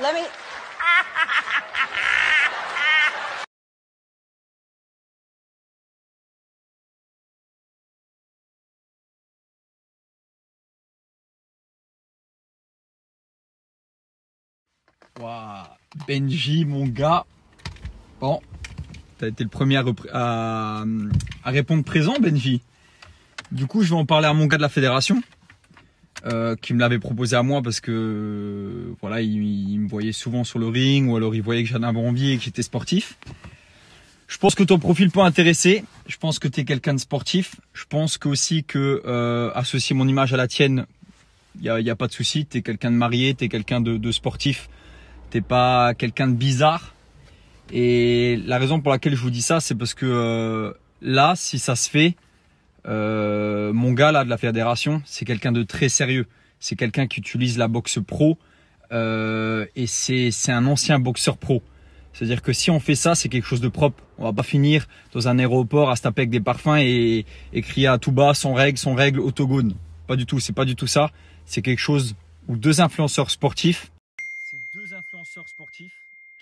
Let me. Waouh, Benji, mon gars. Bon, t'as été le premier à répondre présent, Benji. Du coup, je vais en parler à mon gars de la fédération, qui me l'avait proposé à moi parce que voilà, il me voyait souvent sur le ring, ou alors il voyait que j'en avais envie et que j'étais sportif. Je pense que ton profil peut intéresser. Je pense que tu es quelqu'un de sportif. Je pense que aussi que associer mon image à la tienne, il y a pas de souci. Tu es quelqu'un de marié, tu es quelqu'un de sportif. T'es pas quelqu'un de bizarre. Et la raison pour laquelle je vous dis ça, c'est parce que là, si ça se fait, mon gars là de la fédération, c'est quelqu'un de très sérieux. C'est quelqu'un qui utilise la boxe pro et c'est un ancien boxeur pro. C'est-à-dire que si on fait ça, c'est quelque chose de propre. On va pas finir dans un aéroport à se taper avec des parfums et crier à tout bas son règle, autogone. Pas du tout, c'est pas du tout ça. C'est quelque chose où deux influenceurs sportifs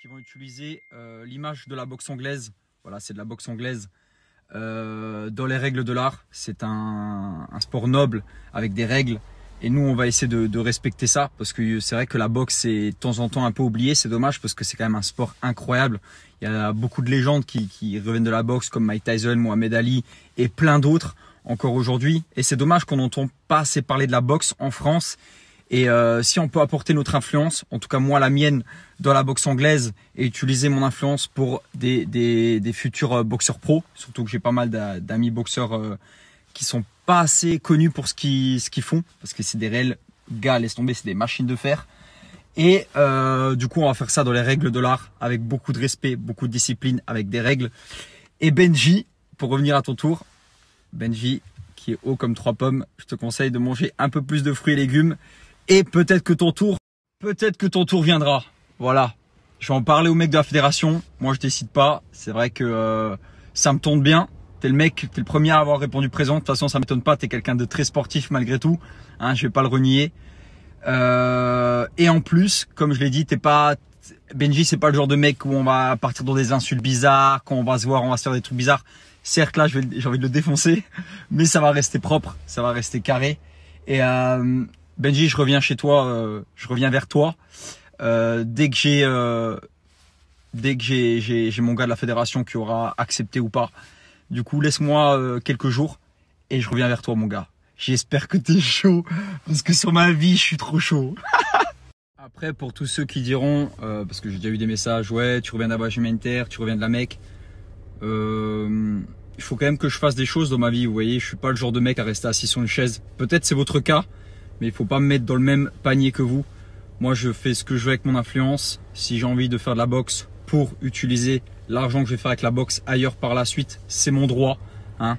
qui vont utiliser l'image de la boxe anglaise. Voilà, c'est de la boxe anglaise. Dans les règles de l'art, c'est un sport noble avec des règles. Et nous, on va essayer de respecter ça parce que c'est vrai que la boxe est de temps en temps un peu oubliée. C'est dommage parce que c'est quand même un sport incroyable. Il y a beaucoup de légendes qui reviennent de la boxe comme Mike Tyson, Mohamed Ali et plein d'autres encore aujourd'hui. Et c'est dommage qu'on n'entend pas assez parler de la boxe en France. Et si on peut apporter notre influence, en tout cas moi la mienne, dans la boxe anglaise et utiliser mon influence pour des futurs boxeurs pro, surtout que j'ai pas mal d'amis boxeurs qui sont pas assez connus pour ce qu'ils font, parce que c'est des réels gars, laisse tomber, c'est des machines de fer. Et du coup on va faire ça dans les règles de l'art, avec beaucoup de respect, beaucoup de discipline, avec des règles. Et Benji, pour revenir à ton tour, Benji qui est haut comme 3 pommes, je te conseille de manger un peu plus de fruits et légumes. Et peut-être que ton tour viendra. Voilà. Je vais en parler au mec de la fédération. Moi, je décide pas. C'est vrai que ça me tente bien. T'es le premier à avoir répondu présent. De toute façon, ça m'étonne pas. T'es quelqu'un de très sportif malgré tout. Hein, je vais pas le renier. Et en plus, comme je l'ai dit, Benji, c'est pas le genre de mec où on va partir dans des insultes bizarres, quand on va se voir, on va se faire des trucs bizarres. Certes, là, j'ai envie de le défoncer, mais ça va rester propre, ça va rester carré. Et Benji, je reviens chez toi, je reviens vers toi dès que j'ai mon gars de la fédération qui aura accepté ou pas. Du coup, laisse-moi quelques jours et je reviens vers toi, mon gars. J'espère que t'es chaud parce que sur ma vie, je suis trop chaud. Après, pour tous ceux qui diront, parce que j'ai déjà eu des messages, ouais, tu reviens d'Abbage Humanitaire, tu reviens de la Mecque. Il faut quand même que je fasse des choses dans ma vie, vous voyez. Je suis pas le genre de mec à rester assis sur une chaise. Peut-être c'est votre cas. Mais il faut pas me mettre dans le même panier que vous. Moi, je fais ce que je veux avec mon influence. Si j'ai envie de faire de la boxe pour utiliser l'argent que je vais faire avec la boxe ailleurs par la suite, c'est mon droit. Hein.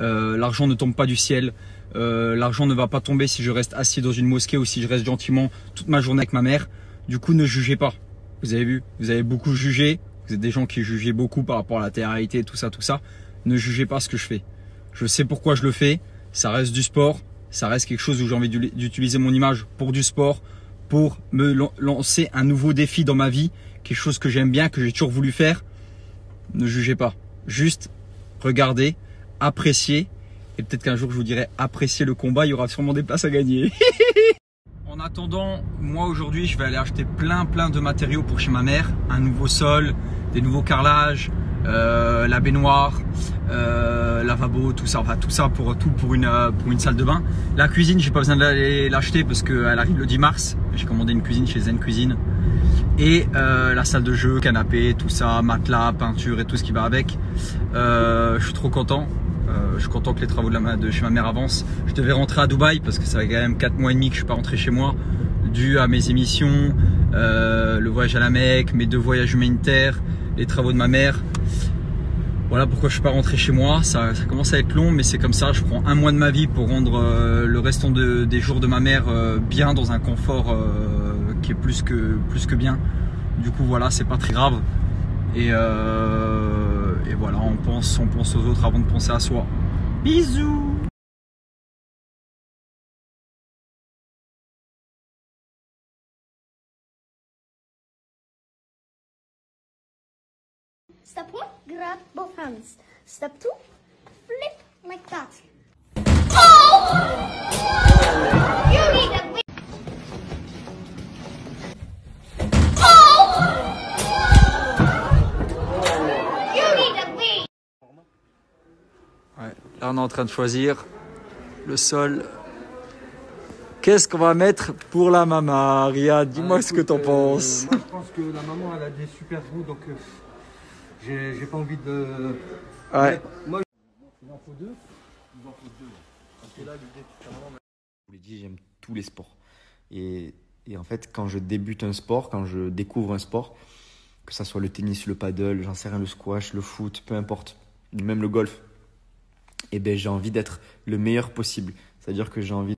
L'argent ne tombe pas du ciel. L'argent ne va pas tomber si je reste assis dans une mosquée ou si je reste gentiment toute ma journée avec ma mère. Du coup, ne jugez pas. Vous avez vu, vous avez beaucoup jugé. Vous êtes des gens qui jugeaient beaucoup par rapport à la télé-réalité, tout ça, tout ça. Ne jugez pas ce que je fais. Je sais pourquoi je le fais. Ça reste du sport. Ça reste quelque chose où j'ai envie d'utiliser mon image pour du sport, pour me lancer un nouveau défi dans ma vie, quelque chose que j'aime bien, que j'ai toujours voulu faire. Ne jugez pas. Juste regardez, appréciez. Et peut-être qu'un jour je vous dirai appréciez le combat, il y aura sûrement des places à gagner. En attendant, moi aujourd'hui je vais aller acheter plein de matériaux pour chez ma mère. Un nouveau sol, des nouveaux carrelages, la baignoire, lavabo, tout ça, enfin tout ça pour une salle de bain. La cuisine, j'ai pas besoin d'aller l'acheter parce qu'elle arrive le 10 mars. J'ai commandé une cuisine chez Zen Cuisine. Et la salle de jeu, canapé, tout ça, matelas, peinture et tout ce qui va avec. Je suis trop content. Je suis content que les travaux de chez ma mère avancent. Je devais rentrer à Dubaï parce que ça fait quand même 4 mois et demi que je suis pas rentré chez moi, dû à mes émissions, le voyage à la Mecque, mes 2 voyages humanitaires, les travaux de ma mère. Voilà pourquoi je suis pas rentré chez moi. Ça commence à être long, mais c'est comme ça. Je prends 1 mois de ma vie pour rendre le restant des jours de ma mère bien, dans un confort qui est plus que bien. Du coup voilà, c'est pas très grave. Et voilà, on pense aux autres avant de penser à soi. Bisous. Step 1, grab both hands. Step 2, flip like that. You need a big... You need a big... Ouais, là on est en train de choisir le sol. Qu'est-ce qu'on va mettre pour la maman? Riyad, dis-moi ce que t'en penses. Moi je pense que la maman elle a des super goûts donc j'ai pas envie de... Ouais. Moi il en faut deux. Il en faut deux. Parce que là l'idée c'est vraiment... Je vous l'ai dit, j'aime tous les sports. Et en fait, quand je débute un sport, quand je découvre un sport, que ça soit le tennis, le paddle, j'en sais rien, le squash, le foot, peu importe, même le golf, eh ben, j'ai envie d'être le meilleur possible. C'est-à-dire que j'ai envie